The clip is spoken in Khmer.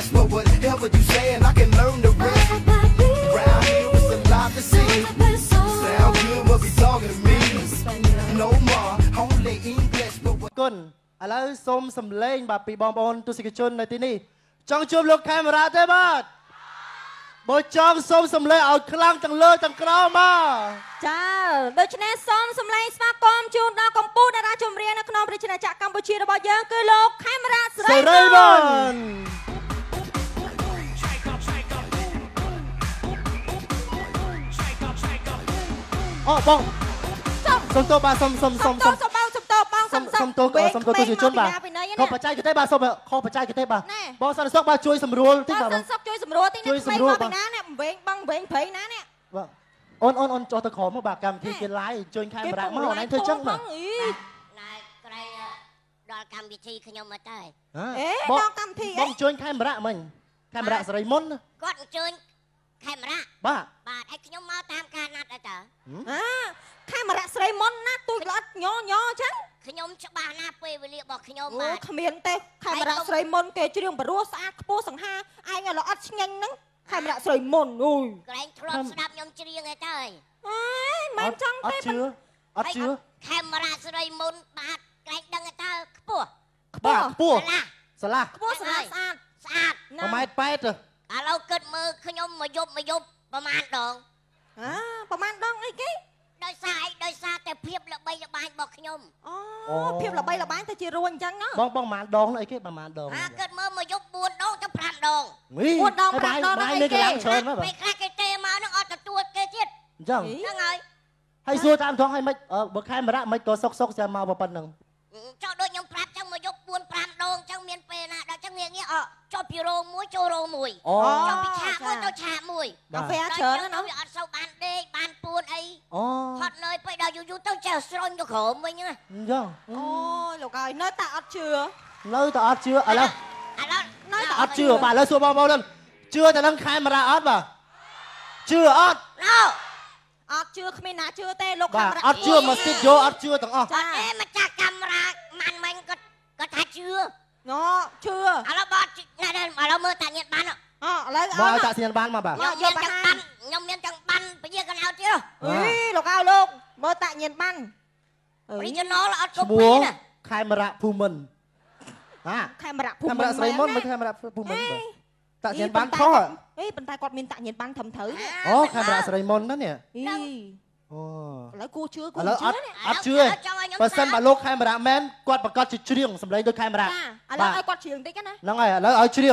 English, but whatever you saying, I can learn the rest. Round here it's a lot to see. Sound good, but be talking to me. No more, only English, but what. គុណឥឡូវសូមសម្លេងបាទពីបងប្អូនទស្សនិកជននៅទីនេះចង់ជួបលោកកាមេរ៉ាទេបាទបើចង់សូមសម្លេងឲ្យខ្លាំងទាំងលើទាំងក្រោមមកចាដូច្នេះសូមសម្លេងស្វាគមន៍ជូនដល់កម្ពុជាតារាចម្រៀងនៅក្នុងប្រជាជាតិកម្ពុជារបស់យើងគឺលោកកាមេរ៉ាសេរីវ៉ាន់អូបងសុំតបបាទសុំបងសុំតជាជនបាទខុសបច្ចេកទេសបាទសុំខុសបច្ចេកទេសបាទបងសន្តិសុខបាទជួយសម្រួលតិចបាទបងជួយសម្រួលតិចនេះថ្មីមកពីណានេះបងវែងព្រៃណានេះបាទអូនចុះទៅក្រោមមកបាទកម្មវិធីគេ live ជួយ camera មកអូនឯងធ្វើចឹងបាទណែក្រៃដល់កម្មវិធីខ្ញុំមកទៅបងកម្មវិធីបងជួយ camera មិញ camera សេរីមុនគាត់អញ្ជើញ camera បាទហើយខ្ញុំមកតាមការណាត់ទៅកាមេរ៉ាស្រីមុនណាទូចល្អញអញ្ចឹងខ្ញុំច្បាស់ណាពេលវេលារបស់ខ្ញុំបាទគ្មានទេកាមេរ៉ាស្រីមុនគេច្រៀងបរោះស្អាតខ្ពស់សង្ហាឯងល្អអត់ឆ្ងាញ់ហ្នឹងកាមេរ៉ាស្រីមុនអូយក្រែងធ្លាប់ស្ដាប់ខ្ញុំច្រៀងឯទៅមិនចង់ទេអត់ជឿកាមេរ៉ាស្រីមុនបាទក្រែងដឹងទៅខ្ពស់ស្លាស់ខ្ពស់ស្អាតស្អាត1.8 ម៉ែត្រឥឡូវគិតមើលខ្ញុំមកយប់ប្រហែលដងប្រហែលដងអីគេដោយសារតែភាពល្បីល្បាញរបស់ខ្ញុំអូភាពល្បីល្បាញទៅជារួញអញ្ចឹងណាបងប្រហែលដងអីគេប្រហែលដងគិតមើលមកយប់4ដងទៅ5ដង4ដង5ដងបាយនេះកន្លងច្រើនមកពេលខ្លះគេទេមកនឹងអត់ទទួលគេទៀតអញ្ចឹងហ្នឹងហើយសួរតាមត្រង់ឲ្យមិនបើខេមរៈមិនក៏សុកចាំមកប៉ុណ្្នឹងចោលដូចខ្ញុំប្រាប់ចឹងមកយប់4 5ដងចឹងមានពេលណាដល់ចឹងងាកចុះពីរោងមួយចូលរោងមួយចុះពីឆាកមួយទៅឆាកមួយកាហ្វេច្រើនណាស់វាអត់សូវបានដេកបានពួនអីហត់នឿយពេកដល់យូរទៅចេះស្រន់ទៅក្រោមវិញណាអញ្ចឹងអូយលោកហើយនៅតែអត់ជឿឥឡូវអត់ជឿបាទឥឡូវសួរបងប្អូនជឿតែនឹងខេមរៈអត់បាទជឿអត់អត់ជឿគ្មានណាជឿទេលោកកាមេរ៉ាអត់ជឿមកស្ទីឌីយោអត់ជឿទាំងអស់អត់ទេម្ចាស់កាមេរ៉ាម៉ាន់មិញគាត់ថាជឿជឿឥឡូវបត់ឥឡូវមើលតាញៀនបានឥឡូវបងឲ្យតាញៀនបានមកបាទខ្ញុំមានចង្បានពជាកណ្ដោទៀតលោកឲ្យលោកមើលតាញៀនបាន original អត់កូពីណាខេមរៈភូមិន្ទខេមរៈភូមិន្ទស្រីមុនមើលខេមរៈភូមិន្ទតាញៀនបានខុសប៉ុន្តែគាត់មានតាញៀនបានត្រឹមត្រូវខេមរៈស្រីមុនណានេះឥឡូវគូជឿឥឡូវអត់ជឿបើសិនបើលោកខេមរៈមែនគាត់ប្រកាសជាច្រៀងសម្លេងដូចខេមរៈឥឡូវឲ្យគាត់ច្រៀងតិចណាហ្នឹងហើយឥឡូវឲ្យច្រៀង